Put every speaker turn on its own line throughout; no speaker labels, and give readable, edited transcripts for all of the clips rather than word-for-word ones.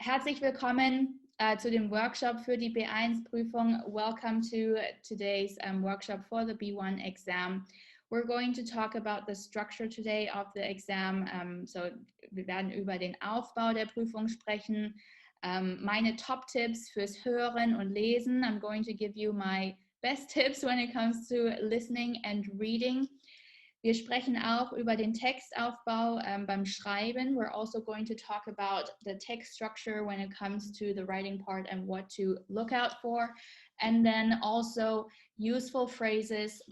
Herzlich willkommen zu dem Workshop für die B1-Prüfung. Welcome to today's workshop for the B1 exam. We're going to talk about the structure today of the exam. Wir werden über den Aufbau der Prüfung sprechen. Meine Top-Tipps fürs Hören und Lesen. I'm going to give you my best tips when it comes to listening and reading. Wir sprechen auch über den Textaufbau beim Schreiben. We're also going to talk about the text structure when it comes to the writing part and what to look out for. And then also useful phrases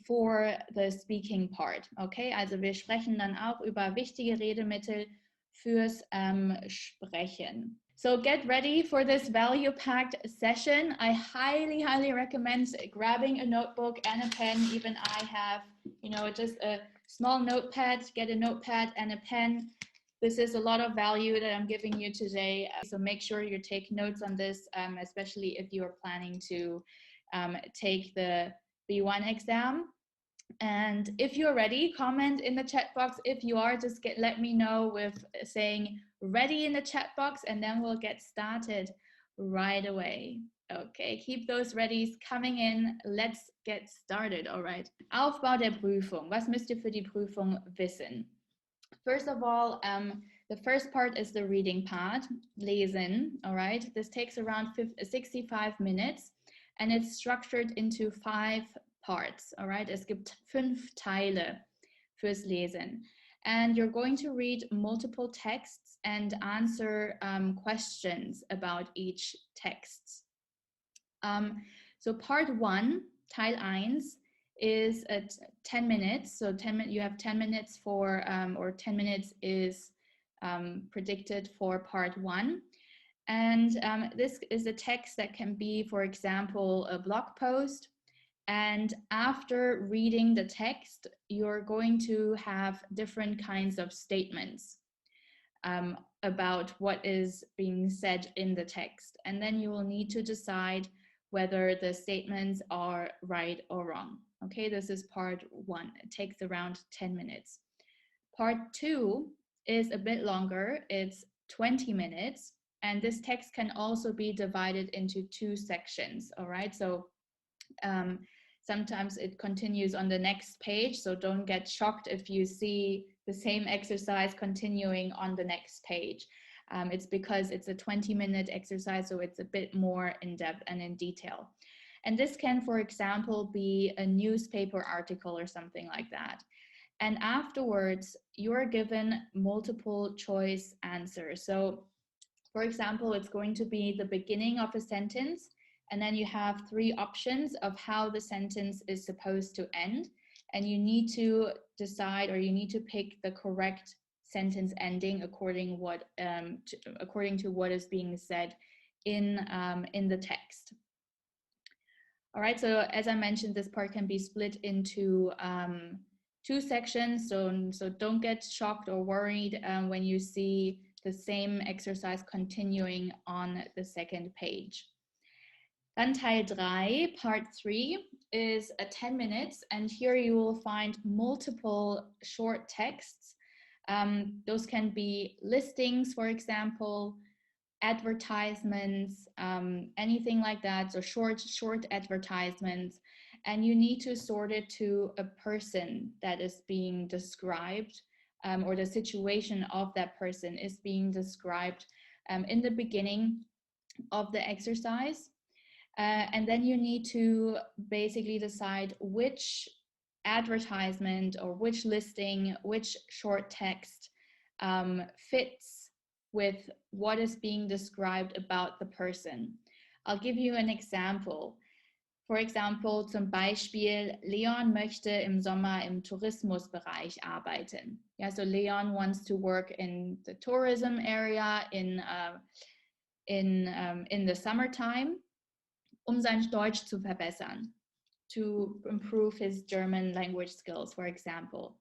for the speaking part. Okay, also wir sprechen dann auch über wichtige Redemittel fürs Sprechen. So get ready for this value-packed session. I highly recommend grabbing a notebook and a pen. Even I have, just a small notepad. Get a notepad and a pen. This is a lot of value that I'm giving you today. So make sure you take notes on this, especially if you are planning to take the B1 exam. And if you're ready, comment in the chat box. If you are, just let me know with saying ready in the chat box, and then we'll get started right away. Okay, keep those readies coming in. Let's get started, all right. Aufbau der Prüfung. Was müsst ihr für die Prüfung wissen? First of all, the first part is the reading part, lesen, all right. This takes around 65 minutes, and it's structured into 5 parts, all right? Es gibt 5 Teile fürs Lesen. And you're going to read multiple texts and answer questions about each text. So part 1, Teil 1, is at 10 minutes. So you have 10 minutes for, or 10 minutes is predicted for part 1. And this is a text that can be, for example, a blog post. And after reading the text, you're going to have different kinds of statements about what is being said in the text. And then you will need to decide whether the statements are right or wrong. Okay, this is part 1. It takes around 10 minutes. Part 2 is a bit longer. It's 20 minutes. And this text can also be divided into 2 sections. All right, so sometimes it continues on the next page, so don't get shocked if you see the same exercise continuing on the next page. It's because it's a 20-minute exercise, so it's a bit more in-depth and in detail. And this can, for example, be a newspaper article or something like that. And afterwards, you're given multiple choice answers. So, for example, it's going to be the beginning of a sentence, and then you have 3 options of how the sentence is supposed to end. And you need to decide, or you need to pick the correct sentence ending according to what is being said in the text. All right, so as I mentioned, this part can be split into 2 sections. So don't get shocked or worried when you see the same exercise continuing on the second page. Dann Teil 3, part 3, is 10 minutes, and here you will find multiple short texts. Those can be listings, for example, advertisements, anything like that, so short advertisements, and you need to sort it to a person that is being described, or the situation of that person is being described in the beginning of the exercise. And then you need to basically decide which advertisement or which listing, which short text fits with what is being described about the person. I'll give you an example. For example, zum Beispiel, Leon möchte im Sommer im Tourismusbereich arbeiten. Yeah, so Leon wants to work in the tourism area in the summertime, sein Deutsch zu verbessern, to improve his German language skills, for example.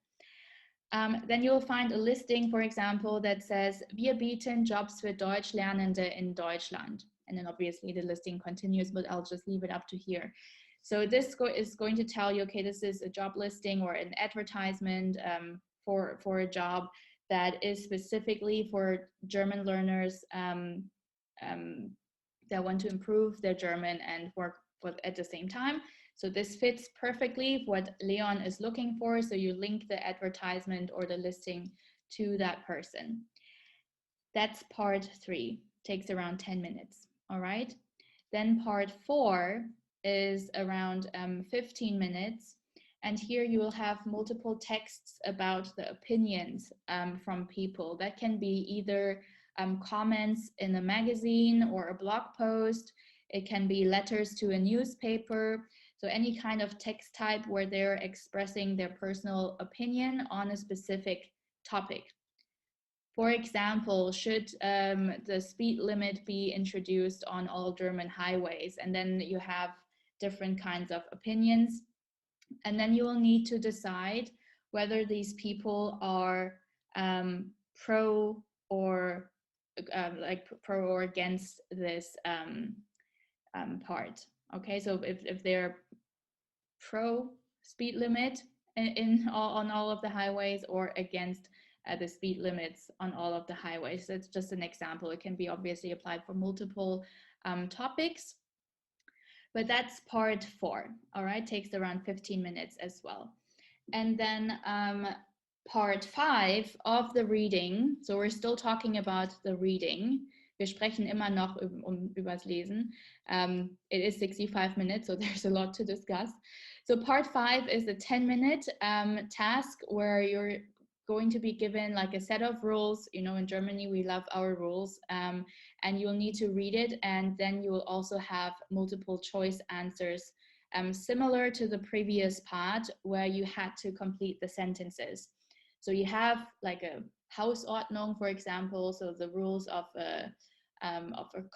Then you'll find a listing, for example, that says, wir bieten Jobs für Deutschlernende in Deutschland. And then obviously the listing continues, but I'll just leave it up to here. So this is going to tell you, okay, this is a job listing or an advertisement for a job that is specifically for German learners that want to improve their German and work at the same time. So this fits perfectly what Leon is looking for. So you link the advertisement or the listing to that person. That's part 3, takes around 10 minutes, all right? Then part 4 is around 15 minutes. And here you will have multiple texts about the opinions from people. That can be either comments in a magazine or a blog post. It can be letters to a newspaper. So any kind of text type where they're expressing their personal opinion on a specific topic. For example, should the speed limit be introduced on all German highways? And then you have different kinds of opinions. And then you will need to decide whether these people are pro or against this part. Okay, so if they're pro speed limit on all of the highways or against the speed limits on all of the highways. That's just an example. It can be obviously applied for multiple topics. But that's part 4, all right? Takes around 15 minutes as well. And then part 5 of the reading, so we're still talking about the reading. Wir sprechen immer noch übers Lesen. It is 65 minutes, so there's a lot to discuss. So part 5 is a 10-minute task where you're going to be given like a set of rules. You know, in Germany, we love our rules, and you'll need to read it. And then you will also have multiple choice answers, similar to the previous part where you had to complete the sentences. So you have like a Hausordnung, for example, so the rules of a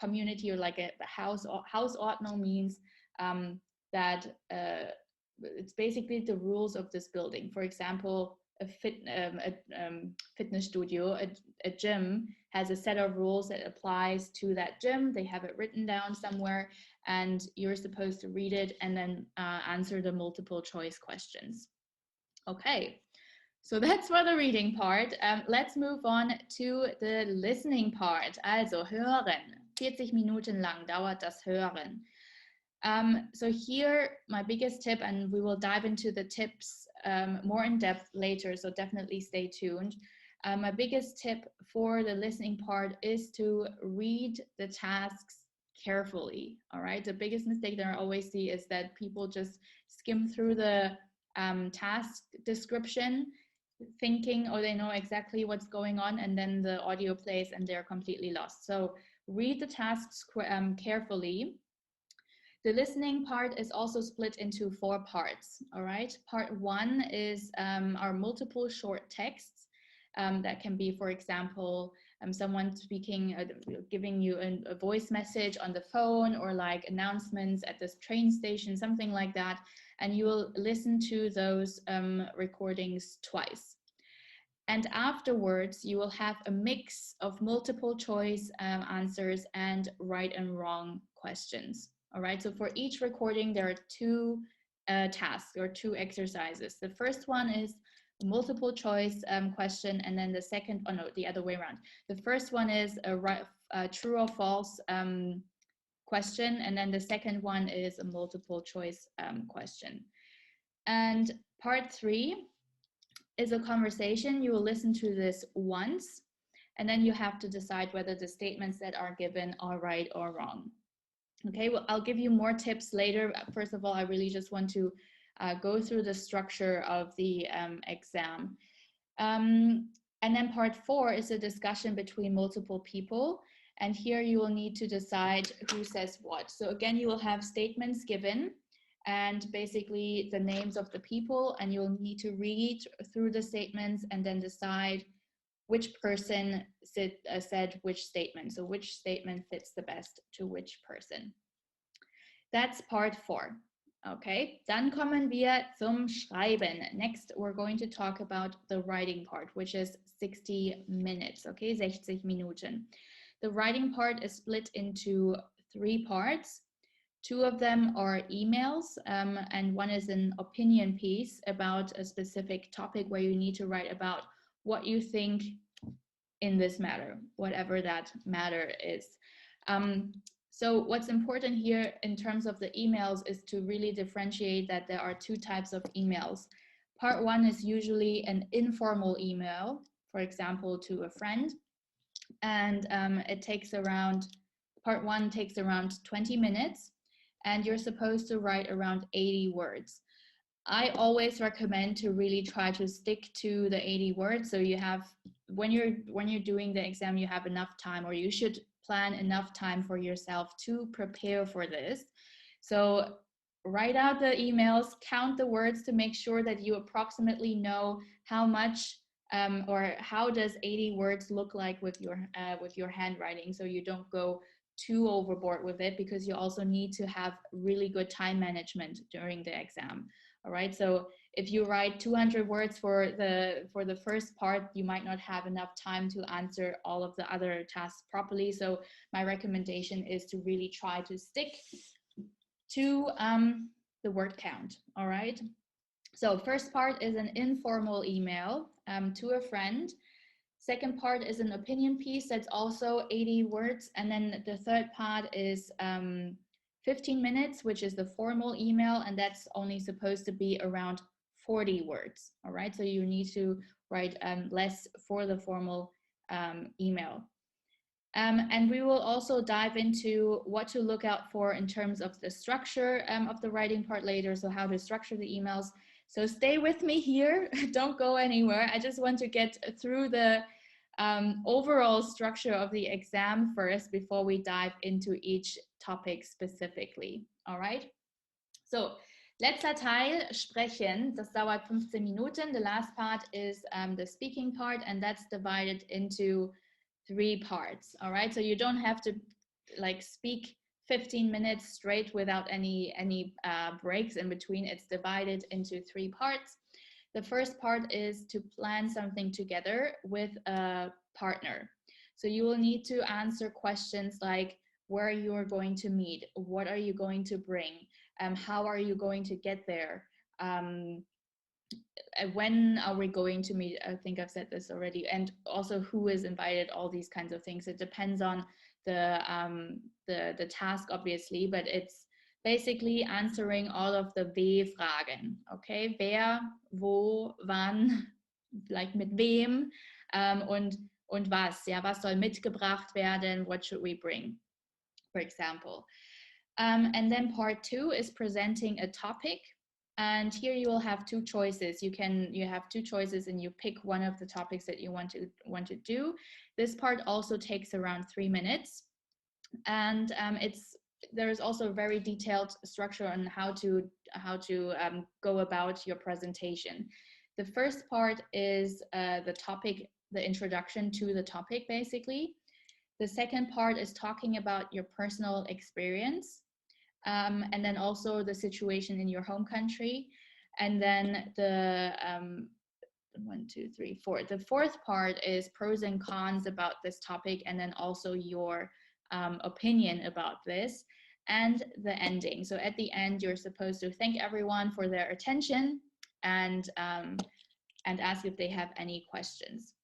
community, or like a Hausordnung means that it's basically the rules of this building. For example, a fitness studio, a gym has a set of rules that applies to that gym. They have it written down somewhere, and you're supposed to read it and then answer the multiple choice questions. Okay, so that's for the reading part. Let's move on to the listening part. Also hören. 40 Minuten lang dauert das Hören. So here, my biggest tip, and we will dive into the tips more in depth later, so definitely stay tuned. My biggest tip for the listening part is to read the tasks carefully, all right? The biggest mistake that I always see is that people just skim through the task description, thinking, oh, they know exactly what's going on, and then the audio plays and they're completely lost. So read the tasks carefully. The listening part is also split into 4 parts, all right? Part 1 is our multiple short texts. That can be, for example, someone speaking, giving you a voice message on the phone, or like announcements at this train station, something like that. And you will listen to those recordings twice. And afterwards, you will have a mix of multiple choice answers and right and wrong questions. All right, so for each recording, there are 2 tasks or 2 exercises. The first one is a multiple choice question, and then the second, oh no, the other way around. The first one is a true or false question, and then the second one is a multiple choice question. And part 3 is a conversation. You will listen to this once, and then you have to decide whether the statements that are given are right or wrong. Okay, well, I'll give you more tips later. First of all, I really just want to go through the structure of the exam. And then part 4 is a discussion between multiple people. And here you will need to decide who says what. So again, you will have statements given and basically the names of the people, and you'll need to read through the statements and then decide which person said which statement. So which statement fits the best to which person. That's part 4. Okay, dann kommen wir zum Schreiben. Next, we're going to talk about the writing part, which is 60 minutes. Okay, 60 Minuten. The writing part is split into 3 parts. 2 of them are emails, and one is an opinion piece about a specific topic where you need to write about what you think in this matter, whatever that matter is. So what's important here in terms of the emails is to really differentiate that there are two types of emails. Part one is usually an informal email, for example, to a friend. And part one takes around 20 minutes, and you're supposed to write around 80 words. I always recommend to really try to stick to the 80 words. So you have, when you're doing the exam, you have enough time, or you should plan enough time for yourself to prepare for this. So write out the emails, count the words to make sure that you approximately know how much or how does 80 words look like with your handwriting, so you don't go too overboard with it, because you also need to have really good time management during the exam. All right, so if you write 200 words for the first part, you might not have enough time to answer all of the other tasks properly. So my recommendation is to really try to stick to the word count. All right, so first part is an informal email to a friend. Second part is an opinion piece that's also 80 words. And then the third part is 15 minutes, which is the formal email, and that's only supposed to be around 40 words. All right, so you need to write less for the formal email. And we will also dive into what to look out for in terms of the structure of the writing part later, so how to structure the emails. So stay with me here, don't go anywhere. I just want to get through the overall structure of the exam first before we dive into each topic specifically. All right? So, letzter Teil, Sprechen, das dauert 15 Minuten. The last part is the speaking part, and that's divided into 3 parts. All right? So you don't have to like speak 15 minutes straight without any breaks in between. It's divided into 3 parts. The first part is to plan something together with a partner. So you will need to answer questions like where you are going to meet, what are you going to bring, how are you going to get there, when are we going to meet? I think I've said this already, and also who is invited, all these kinds of things. It depends on the task, obviously, but it's basically answering all of the W-Fragen, okay? Wer, wo, wann, like mit wem, und was, ja, was soll mitgebracht werden, what should we bring, for example. And then part 2 is presenting a topic. And here you will have 2 choices. You have 2 choices, and you pick one of the topics that you want to do. This part also takes around 3 minutes, and there is also a very detailed structure on how to go about your presentation. The first part is the topic, the introduction to the topic, basically. The second part is talking about your personal experience. And then also the situation in your home country. And then the 1, 2, 3, 4. The fourth part is pros and cons about this topic, and then also your opinion about this, and the ending. So at the end, you're supposed to thank everyone for their attention and ask if they have any questions.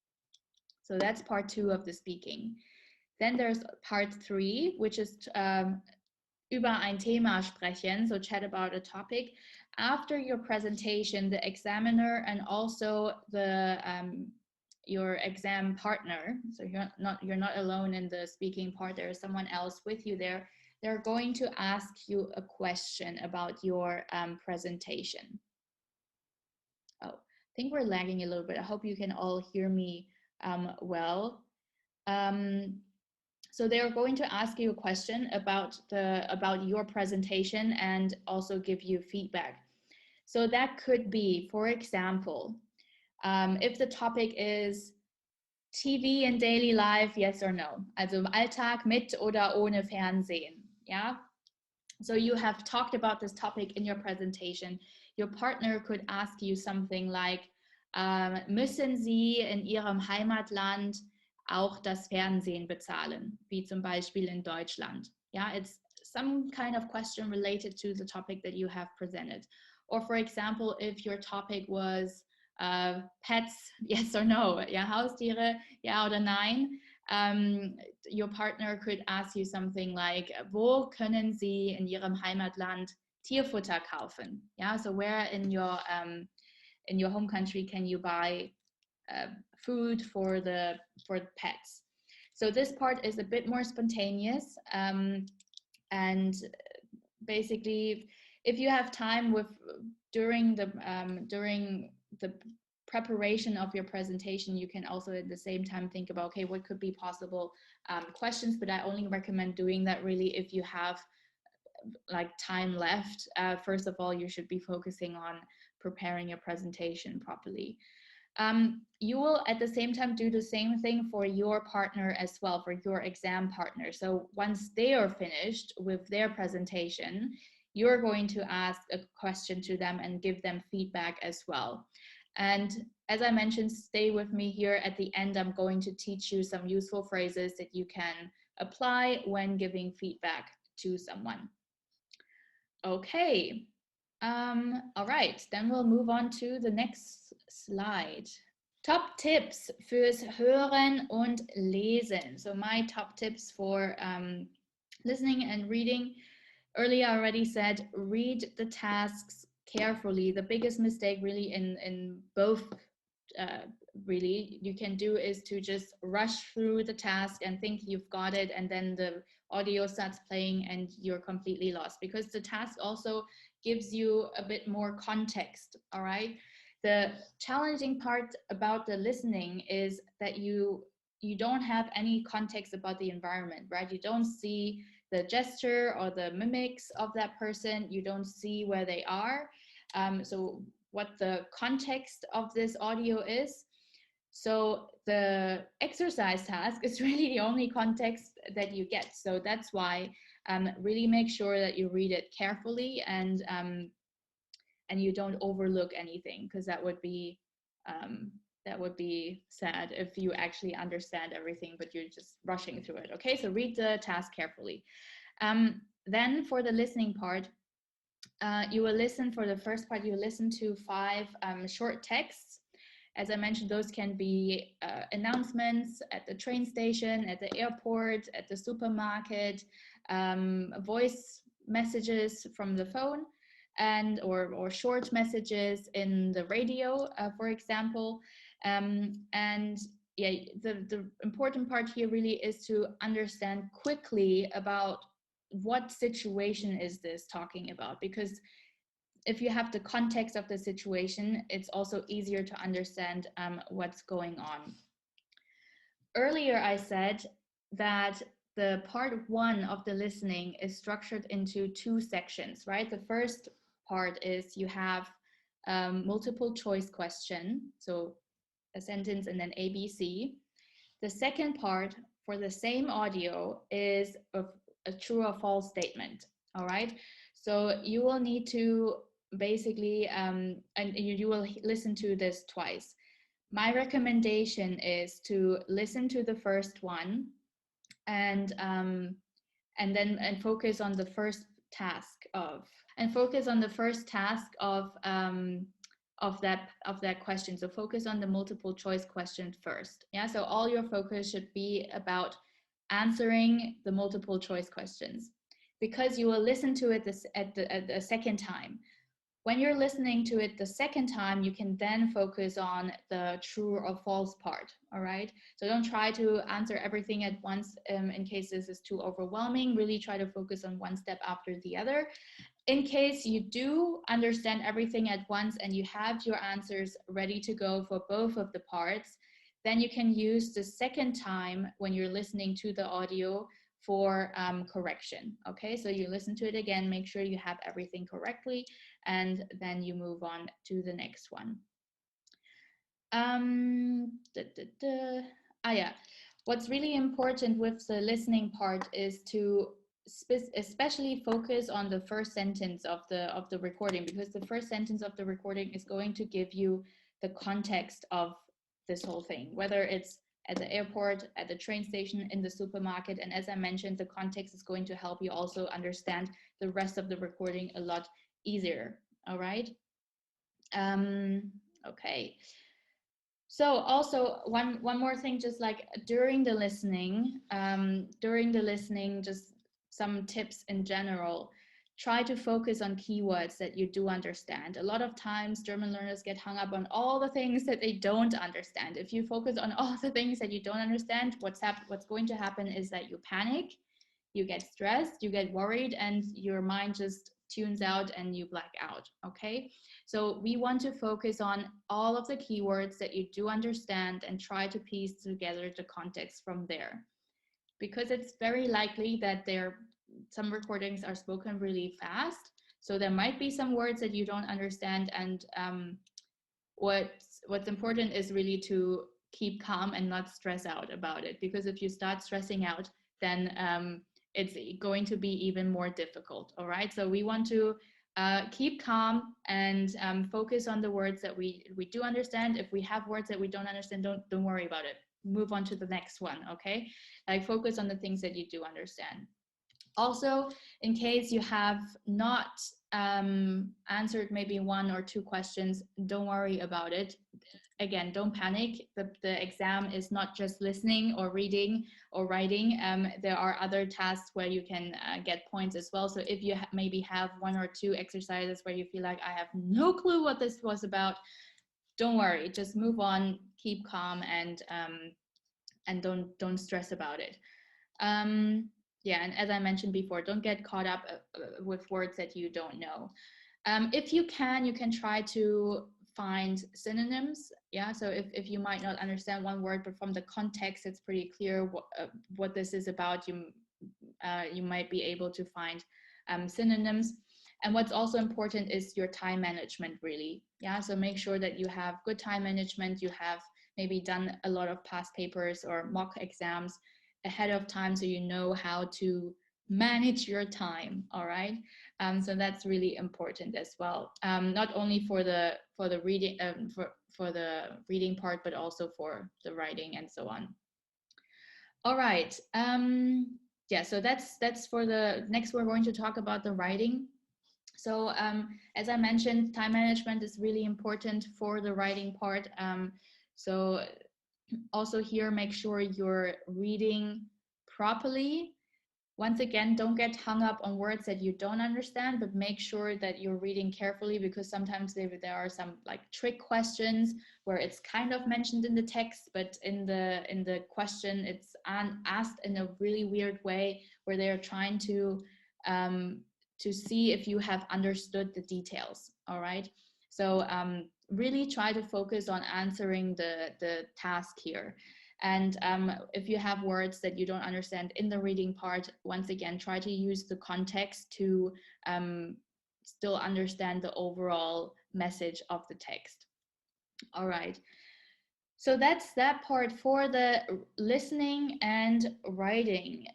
So that's part 2 of the speaking. Then there's part 3, which is über ein Thema sprechen, so chat about a topic. After your presentation, the examiner and also your exam partner, so you're not alone in the speaking part, there is someone else with you there. They're going to ask you a question about your presentation. Oh, I think we're lagging a little bit. I hope you can all hear me well. So they're going to ask you a question about your presentation and also give you feedback. So that could be, for example, if the topic is TV in daily life, yes or no? Also im Alltag mit oder ohne Fernsehen, yeah? So you have talked about this topic in your presentation. Your partner could ask you something like, müssen Sie in Ihrem Heimatland auch das Fernsehen bezahlen, wie zum Beispiel in Deutschland? Yeah, it's some kind of question related to the topic that you have presented. Or for example, if your topic was Pets, yes or no? Ja, Haustiere, ja oder nein? Your partner could ask you something like, wo können Sie in Ihrem Heimatland Tierfutter kaufen? Yeah, so where in your home country can you buy food for pets? So this part is a bit more spontaneous, and basically, if you have time during the preparation of your presentation, you can also at the same time think about, okay, what could be possible questions, but I only recommend doing that really if you have like time left. First of all, you should be focusing on preparing your presentation properly. You will at the same time do the same thing for your partner as well, for your exam partner. So once they are finished with their presentation, you're going to ask a question to them and give them feedback as well. And as I mentioned, stay with me here. At the end, I'm going to teach you some useful phrases that you can apply when giving feedback to someone. Okay. All right, then we'll move on to the next slide. Top tips fürs Hören und Lesen. So my top tips for listening and reading. Earlier I already said, read the tasks carefully. The biggest mistake really in both really you can do is to just rush through the task and think you've got it, and then the audio starts playing and you're completely lost, because the task also gives you a bit more context. All right, the challenging part about the listening is that you don't have any context about the environment, right? You don't see the gesture or the mimics of that person. You don't see where they are. So what the context of this audio is. So the exercise task is really the only context that you get. So that's why really make sure that you read it carefully and you don't overlook anything, because that would be sad if you actually understand everything but you're just rushing through it. Okay, so read the task carefully. Then for the listening part, you will listen for the first part, you listen to 5 short texts. As I mentioned, those can be announcements at the train station, at the airport, at the supermarket, voice messages from the phone, and or short messages in the radio, for example. And yeah, the important part here really is to understand quickly about what situation is this talking about, because if you have the context of the situation, it's also easier to understand what's going on. Earlier, I said that the part 1 of the listening is structured into 2 sections, right? The first part is you have multiple choice question, so a sentence and then ABC. The second part for the same audio is a true or false statement, all right? So you will need to basically, and you will listen to this twice. My recommendation is to listen to the first one and focus on the first task of that question. So focus on the multiple choice question first. Yeah, so all your focus should be about answering the multiple choice questions, because you will listen to it at the second time. When you're listening to it the second time, you can then focus on the true or false part, all right? So don't try to answer everything at once in case this is too overwhelming. Really try to focus on one step after the other. In case you do understand everything at once and you have your answers ready to go for both of the parts, then you can use the second time when you're listening to the audio for correction. Okay, so you listen to it again, make sure you have everything correctly, and then you move on to the next one. What's really important with the listening part is to especially focus on the first sentence of the recording, because the first sentence of the recording is going to give you the context of this whole thing, whether it's at the airport, at the train station, in the supermarket. And as I mentioned, the context is going to help you also understand the rest of the recording a lot easier. All right. Okay. So also one more thing, just like during the listening, just some tips in general. Try to focus on keywords that you do understand. A lot of times German learners get hung up on all the things that they don't understand. If you focus on all the things that you don't understand, what's going to happen is that you panic, you get stressed, you get worried, and your mind just tunes out and you black out. Okay, so we want to focus on all of the keywords that you do understand and try to piece together the context from there, because it's very likely that some recordings are spoken really fast, so there might be some words that you don't understand, and what's important is really to keep calm and not stress out about it, because if you start stressing out, then it's going to be even more difficult. All right, so we want to keep calm and focus on the words that we do understand. If we have words that we don't understand, don't worry about it. Move on to the next one. Okay, like focus on the things that you do understand. Also, in case you have not answered maybe 1 or 2 questions, don't worry about it. Again, don't panic. The exam is not just listening or reading or writing. There are other tasks where you can get points as well. So if you maybe have 1 or 2 exercises where you feel like I have no clue what this was about, don't worry. Just move on, keep calm, and don't stress about it. Yeah, and as I mentioned before, don't get caught up with words that you don't know. If you can try to find synonyms. Yeah, so if you might not understand one word, but from the context, it's pretty clear what this is about, you might be able to find synonyms. And what's also important is your time management, really. Yeah, so make sure that you have good time management. You have maybe done a lot of past papers or mock exams ahead of time, so you know how to manage your time. All right, so that's really important as well, not only for the reading for the reading part, but also for the writing and so on. All right, yeah, so that's for the next. We're going to talk about the writing. So as I mentioned, time management is really important for the writing part. So also here, make sure you're reading properly. Once again, don't get hung up on words that you don't understand, but make sure that you're reading carefully, because sometimes there are some like trick questions where it's kind of mentioned in the text, but in the question it's asked in a really weird way, where they're trying to see if you have understood the details. All right, so really try to focus on answering the task here. And if you have words that you don't understand in the reading part, once again, try to use the context to still understand the overall message of the text. All right. So that's that part for the listening and writing.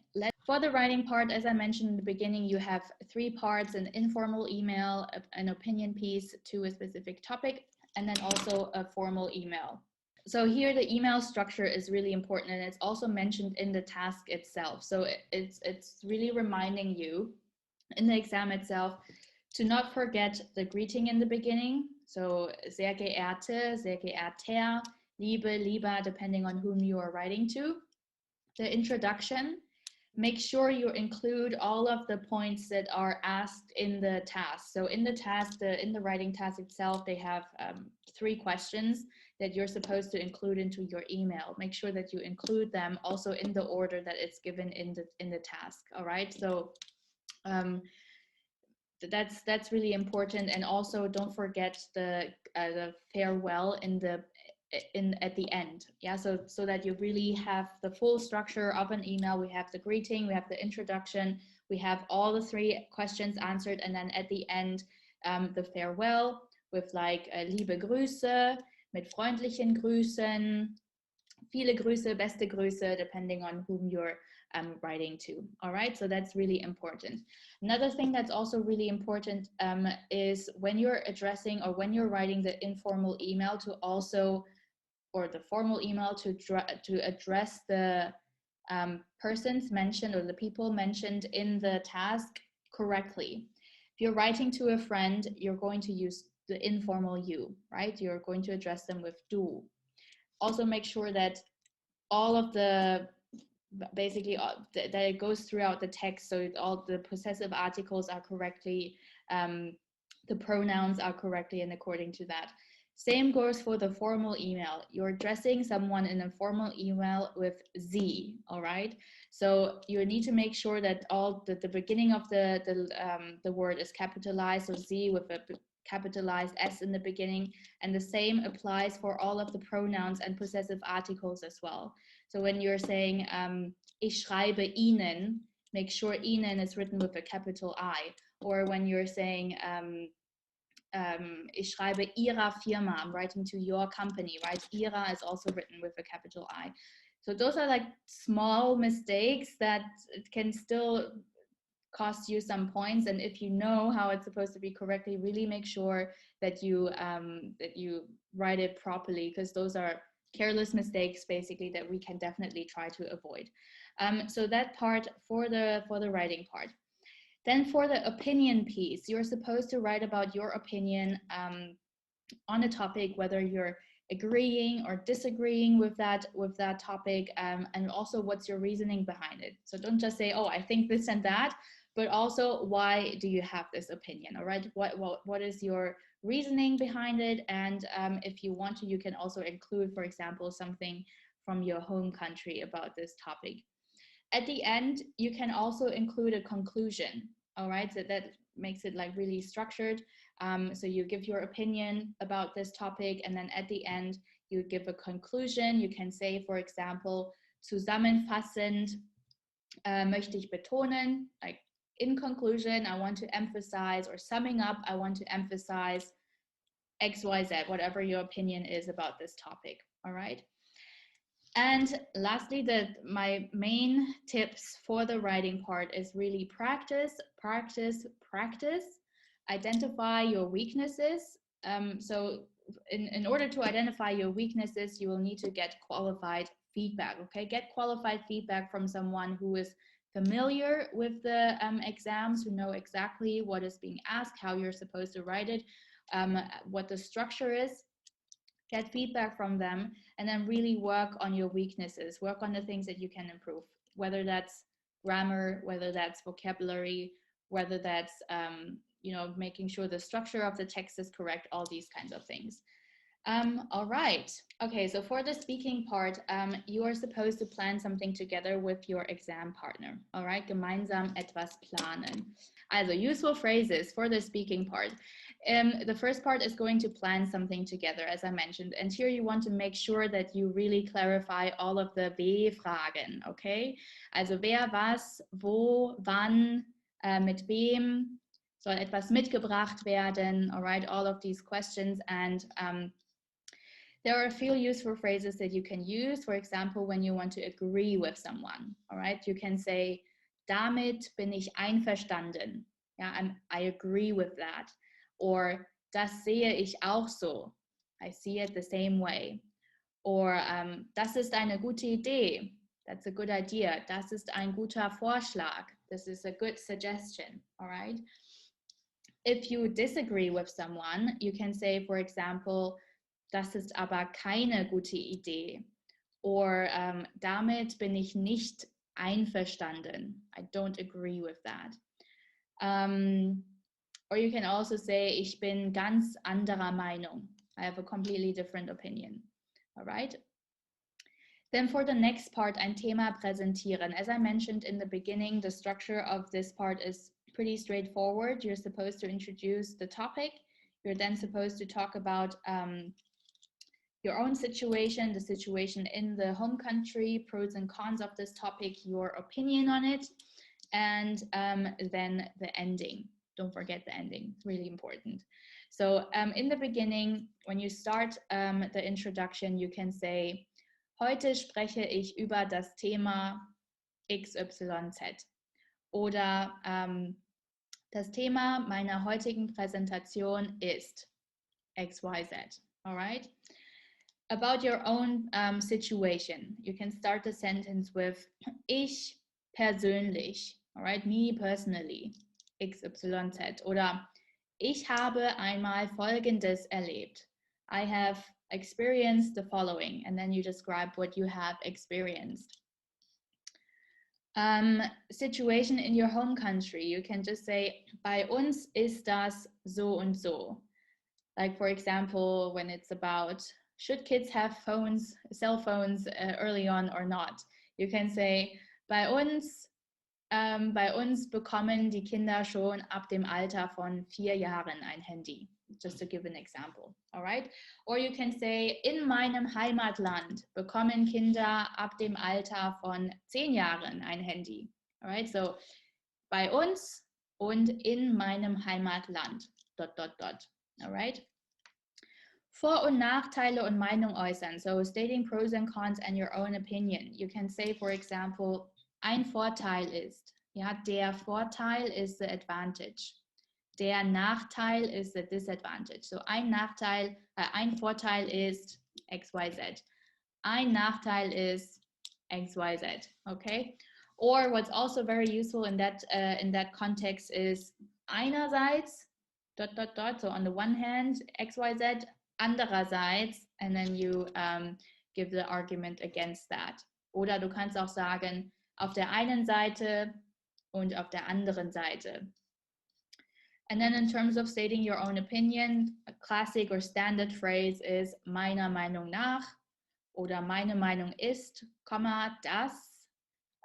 For the writing part, as I mentioned in the beginning, you have 3 parts: an informal email, an opinion piece to a specific topic, and then also a formal email. So here the email structure is really important, and it's also mentioned in the task itself. So it's really reminding you in the exam itself to not forget the greeting in the beginning. So sehr geehrte, sehr geehrter, liebe, lieber, depending on whom you are writing to. The introduction. Make sure you include all of the points that are asked in the task. So in the task, in the writing task itself, they have 3 questions that you're supposed to include into your email. Make sure that you include them also in the order that it's given in the task. All right, so that's really important. And also don't forget the farewell at the end. Yeah, so that you really have the full structure of an email. We have the greeting, we have the introduction, we have all the 3 questions answered, and then at the end the farewell with like liebe Grüße, mit freundlichen Grüßen, viele Grüße, beste Grüße, depending on whom you're writing to. All right, so that's really important. Another thing that's also really important is when you're addressing or when you're writing the informal email to also, or the formal email to address the persons mentioned or the people mentioned in the task correctly. If you're writing to a friend, you're going to use the informal you, right? You're going to address them with du. Also make sure that all of the, basically that it goes throughout the text, so all the possessive articles are correctly, the pronouns are correctly and according to that. Same goes for the formal email. You're addressing someone in a formal email with Sie, all right? So you need to make sure that all the beginning of the word is capitalized, so Sie with a capitalized S in the beginning, and the same applies for all of the pronouns and possessive articles as well. So when you're saying, ich schreibe Ihnen, make sure Ihnen is written with a capital I. Or when you're saying, ich schreibe Ihrer Firma, I'm writing to your company, right? Ihrer is also written with a capital I. So those are like small mistakes that it can still cost you some points. And if you know how it's supposed to be correctly, really make sure that you write it properly, because those are careless mistakes basically that we can definitely try to avoid. So that part for the writing part. Then for the opinion piece, you're supposed to write about your opinion on a topic, whether you're agreeing or disagreeing with that topic, and also what's your reasoning behind it. So don't just say, oh, I think this and that, but also why do you have this opinion, all right? What is your reasoning behind it? And if you want to, you can also include, for example, something from your home country about this topic. At the end, you can also include a conclusion, all right? So that makes it like really structured. So you give your opinion about this topic, and then at the end, you give a conclusion. You can say, for example, zusammenfassend möchte ich betonen, like in conclusion, I want to emphasize, or summing up, I want to emphasize X, Y, Z, whatever your opinion is about this topic, all right? And lastly, my main tips for the writing part is really practice, practice, practice. Identify your weaknesses. So in order to identify your weaknesses, you will need to get qualified feedback, okay? Get qualified feedback from someone who is familiar with the exams, who know exactly what is being asked, how you're supposed to write it, what the structure is. Get feedback from them, and then really work on your weaknesses, work on the things that you can improve, whether that's grammar, whether that's vocabulary, whether that's making sure the structure of the text is correct, all these kinds of things. All right. Okay, so for the speaking part, you are supposed to plan something together with your exam partner. All right, gemeinsam etwas planen. Also, useful phrases for the speaking part. The first part is going to plan something together, as I mentioned. And here you want to make sure that you really clarify all of the W-Fragen, okay? Also, wer, was, wo, wann, mit wem, soll etwas mitgebracht werden, all right? All of these questions. And there are a few useful phrases that you can use. For example, when you want to agree with someone, all right? You can say, damit bin ich einverstanden. Yeah, I agree with that. Or, das sehe ich auch so. I see it the same way. Or, das ist eine gute Idee. That's a good idea. Das ist ein guter Vorschlag. This is a good suggestion, all right? If you disagree with someone, you can say, for example, das ist aber keine gute Idee. Or, damit bin ich nicht einverstanden. I don't agree with that. Or you can also say, ich bin ganz anderer Meinung. I have a completely different opinion. All right? Then for the next part, ein Thema präsentieren. As I mentioned in the beginning, the structure of this part is pretty straightforward. You're supposed to introduce the topic. You're then supposed to talk about your own situation, the situation in the home country, pros and cons of this topic, your opinion on it, and then the ending. Don't forget the ending, it's really important. So in the beginning, when you start the introduction, you can say, heute spreche ich über das Thema XYZ. Oder das Thema meiner heutigen Präsentation ist XYZ, all right? About your own situation, you can start the sentence with ich persönlich, all right? Me personally, XYZ. Oder Ich habe einmal Folgendes erlebt. I have experienced the following, and then you describe what you have experienced. Situation in your home country, you can just say, bei uns ist das so und so. Like, for example, when it's about, should kids have cell phones early on or not? You can say, bei uns bekommen die Kinder schon ab dem Alter von 4 Jahren ein Handy. Just to give an example, all right? Or you can say, in meinem Heimatland bekommen Kinder ab dem Alter von 10 Jahren ein Handy, all right? So, bei uns und in meinem Heimatland, ... all right? Vor- und Nachteile und Meinung äußern, so stating pros and cons and your own opinion. You can say, for example, ein Vorteil ist, ja, der Vorteil is the advantage. Der Nachteil is the disadvantage. So ein Vorteil ist XYZ. Ein Nachteil is XYZ, okay? Or what's also very useful in that context is einerseits, ... So on the one hand, XYZ, andererseits, and then you give the argument against that. Oder du kannst auch sagen, auf der einen Seite und auf der anderen Seite. And then in terms of stating your own opinion, a classic or standard phrase is meiner Meinung nach oder meine Meinung ist, das,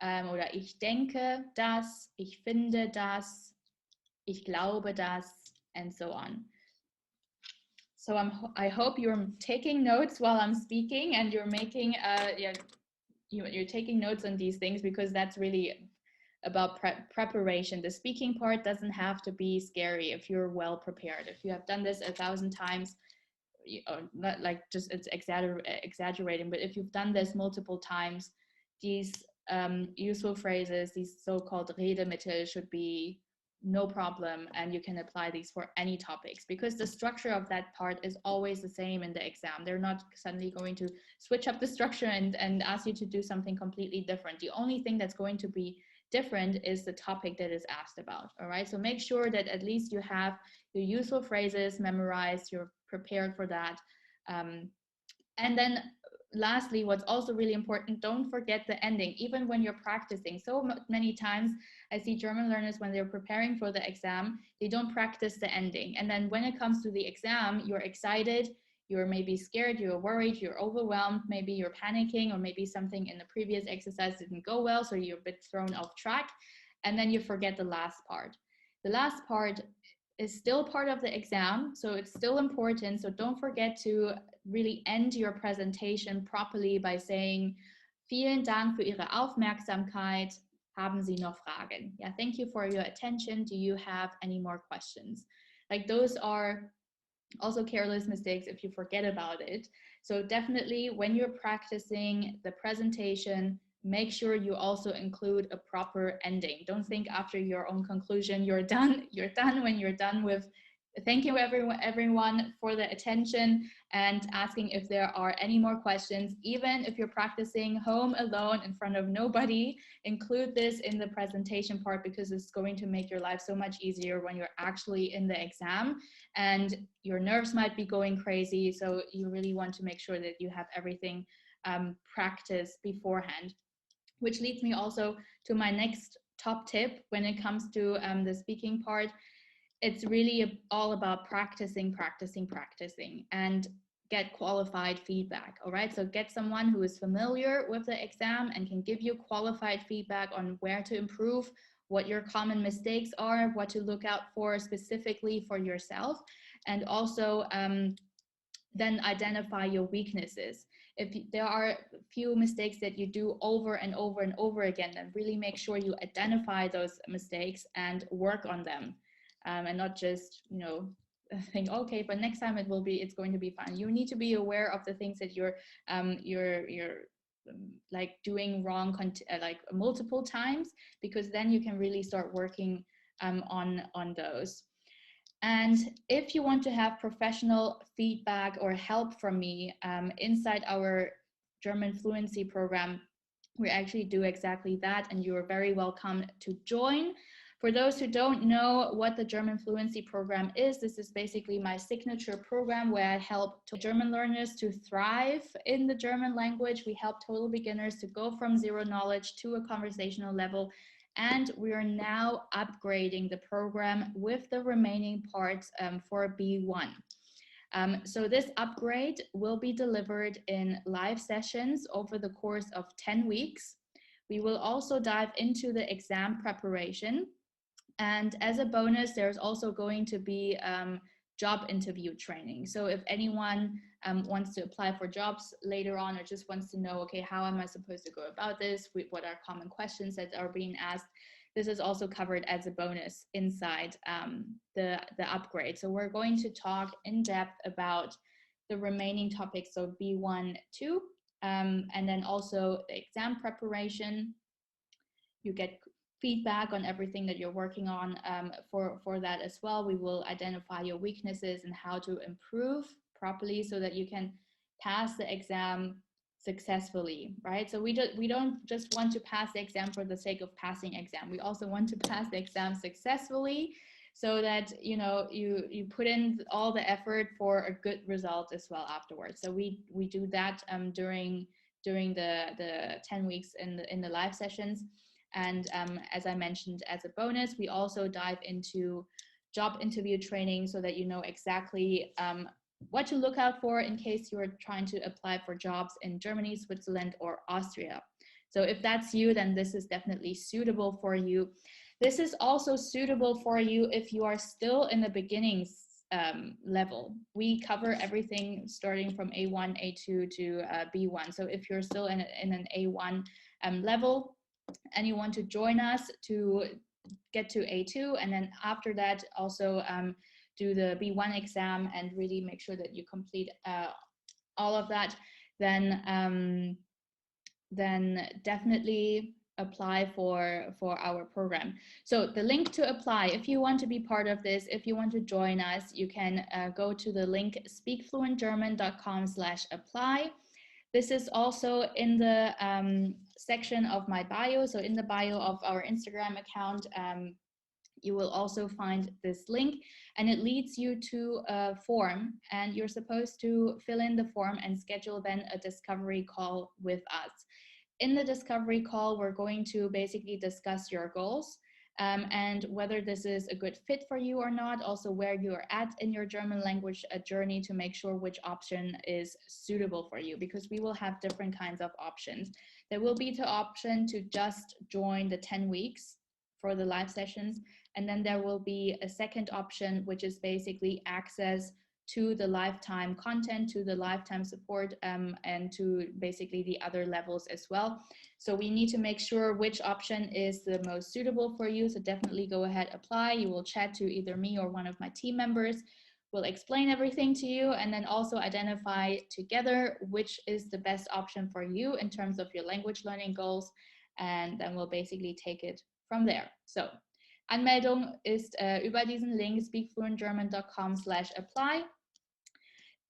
oder ich denke das, ich finde das, ich glaube das, and so on. So I hope you're taking notes while I'm speaking, and you're making, you're taking notes on these things, because that's really about preparation. The speaking part doesn't have to be scary if you're well prepared. If you have done this 1,000 times, not like just it's exaggerating, but if you've done this multiple times, these useful phrases, these so-called Redemittel, should be no problem, and you can apply these for any topics, because the structure of that part is always the same in the exam. They're not suddenly going to switch up the structure and ask you to do something completely different. The only thing that's going to be different is the topic that is asked about, all right? So make sure that at least you have your useful phrases memorized, you're prepared for that. And then lastly, what's also really important, don't forget the ending, even when you're practicing. So many times I see German learners, when they're preparing for the exam, they don't practice the ending. And then when it comes to the exam, you're excited, you're maybe scared, you're worried, you're overwhelmed, maybe you're panicking, or maybe something in the previous exercise didn't go well, so you're a bit thrown off track, and then you forget the last part. The last part is still part of the exam, so it's still important. So don't forget to really end your presentation properly by saying, vielen Dank für Ihre Aufmerksamkeit. Haben Sie noch Fragen? Yeah, thank you for your attention. Do you have any more questions? Like, those are also careless mistakes if you forget about it. So definitely when you're practicing the presentation, make sure you also include a proper ending. Don't think after your own conclusion you're done. You're done when you're done with thank you everyone for the attention, and asking if there are any more questions. Even if you're practicing home alone in front of nobody, include this in the presentation part, because it's going to make your life so much easier when you're actually in the exam, and your nerves might be going crazy. So you really want to make sure that you have everything practiced beforehand. Which leads me also to my next top tip when it comes to the speaking part. It's really all about practicing, and get qualified feedback, all right? So get someone who is familiar with the exam and can give you qualified feedback on where to improve, what your common mistakes are, what to look out for specifically for yourself, and also then identify your weaknesses. If there are a few mistakes that you do over and over and over again, then really make sure you identify those mistakes and work on them. And not just, think, okay, but next time it's going to be fine. You need to be aware of the things that you're like doing wrong, like multiple times, because then you can really start working on those. And if you want to have professional feedback or help from me inside our German fluency program, we actually do exactly that, and you are very welcome to join. For those who don't know what the German Fluency Program is, this is basically my signature program where I help German learners to thrive in the German language. We help total beginners to go from zero knowledge to a conversational level. And we are now upgrading the program with the remaining parts for B1. So this upgrade will be delivered in live sessions over the course of 10 weeks. We will also dive into the exam preparation. And as a bonus, there's also going to be job interview training. So if anyone wants to apply for jobs later on or just wants to know, okay, how am I supposed to go about this? What are common questions that are being asked? This is also covered as a bonus inside the upgrade. So we're going to talk in depth about the remaining topics, so B1, 2, and then also the exam preparation. You get feedback on everything that you're working on for that as well. We will identify your weaknesses and how to improve properly so that you can pass the exam successfully, right? So we don't just want to pass the exam for the sake of passing exam. We also want to pass the exam successfully so that you put in all the effort for a good result as well afterwards. So we do that during the 10 weeks in the live sessions. And as I mentioned, as a bonus, we also dive into job interview training so that you know exactly what to look out for in case you're trying to apply for jobs in Germany, Switzerland, or Austria. So if that's you, then this is definitely suitable for you. This is also suitable for you if you are still in the beginnings level. We cover everything starting from A1, A2 to B1. So if you're still in an A1 level, and you want to join us to get to A2, and then after that also do the B1 exam and really make sure that you complete all of that, then definitely apply for our program. So the link to apply, if you want to be part of this, if you want to join us, you can go to the link speakfluentgerman.com/apply. This is also in the section of my bio. So in the bio of our Instagram account, you will also find this link, and it leads you to a form, and you're supposed to fill in the form and schedule then a discovery call with us. In the discovery call, we're going to basically discuss your goals and whether this is a good fit for you or not, also where you're at in your German language journey to make sure which option is suitable for you, because we will have different kinds of options. There will be the option to just join the 10 weeks for the live sessions, and then there will be a second option, which is basically access to the lifetime content, to the lifetime support, and to basically the other levels as well. So we need to make sure which option is the most suitable for you. So definitely go ahead, apply. You will chat to either me or one of my team members. We'll explain everything to you and then also identify together which is the best option for you in terms of your language learning goals. And then we'll basically take it from there. So Anmeldung ist über diesen Link speakfluentgerman.com/apply.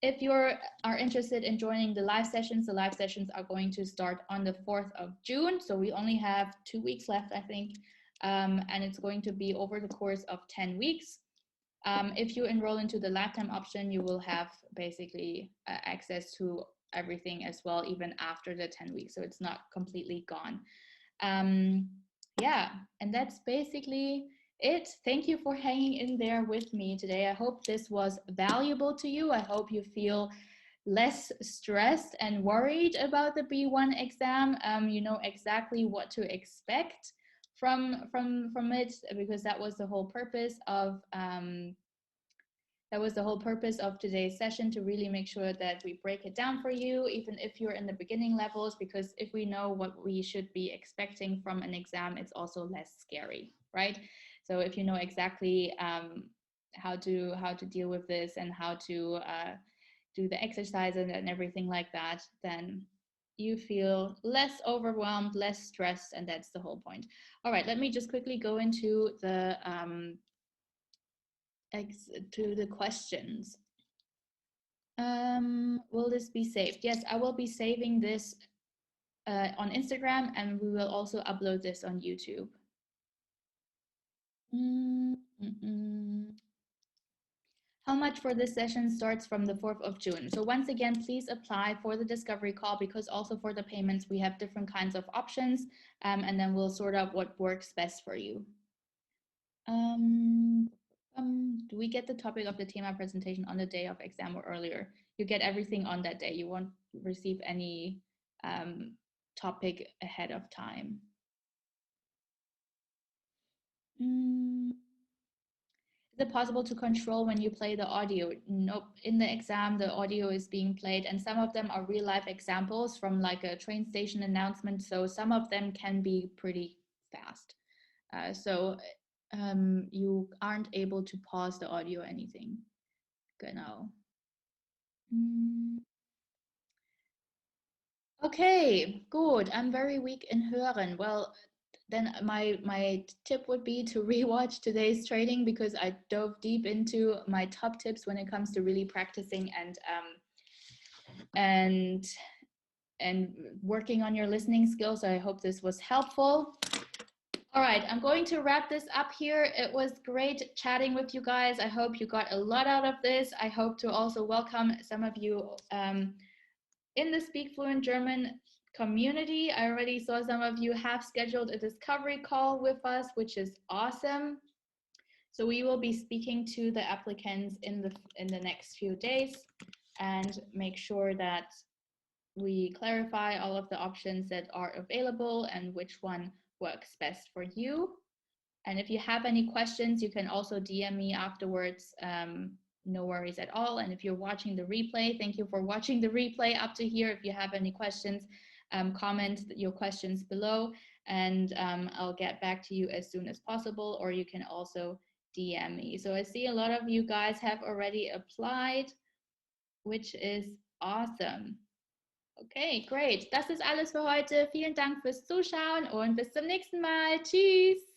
If you are interested in joining the live sessions are going to start on the 4th of June. So we only have 2 weeks left, I think. And it's going to be over the course of 10 weeks. If you enroll into the lifetime option, you will have basically access to everything as well, even after the 10 weeks. So it's not completely gone. Yeah, and that's basically it. Thank you for hanging in there with me today. I hope this was valuable to you. I hope you feel less stressed and worried about the B1 exam. You know exactly what to expect from it, because that was the whole purpose of today's session, to really make sure that we break it down for you, even if you're in the beginning levels, because if we know what we should be expecting from an exam, it's also less scary, right? So if you know exactly how to deal with this and how to do the exercises and everything like that, then you feel less overwhelmed, less stressed, and that's the whole point. All right, let me just quickly go into the questions. Will this be saved? Yes, I will be saving this on Instagram, and we will also upload this on YouTube. How much for this session starts from the 4th of June. So once again, please apply for the discovery call, because also for the payments, we have different kinds of options, and then we'll sort out what works best for you. Do we get the topic of the Thema presentation on the day of exam or earlier? You get everything on that day. You won't receive any topic ahead of time. Is it possible to control when you play the audio? Nope. In the exam, the audio is being played, and some of them are real life examples from like a train station announcement. So some of them can be pretty fast. You aren't able to pause the audio or anything. Genau. Okay, good. I'm very weak in Hören. Well, then my tip would be to rewatch today's training, because I dove deep into my top tips when it comes to really practicing and working on your listening skills. I hope this was helpful. All right, I'm going to wrap this up here. It was great chatting with you guys. I hope you got a lot out of this. I hope to also welcome some of you in the Speak Fluent German community. I already saw some of you have scheduled a discovery call with us, which is awesome. So we will be speaking to the applicants in the next few days and make sure that we clarify all of the options that are available and which one works best for you. And if you have any questions, you can also DM me afterwards. No worries at all. And if you're watching the replay, thank you for watching the replay up to here. If you have any questions, comment your questions below, and I'll get back to you as soon as possible, or you can also DM me. So I see a lot of you guys have already applied, which is awesome. Okay, great. Das ist alles für heute. Vielen Dank fürs Zuschauen und bis zum nächsten Mal. Tschüss.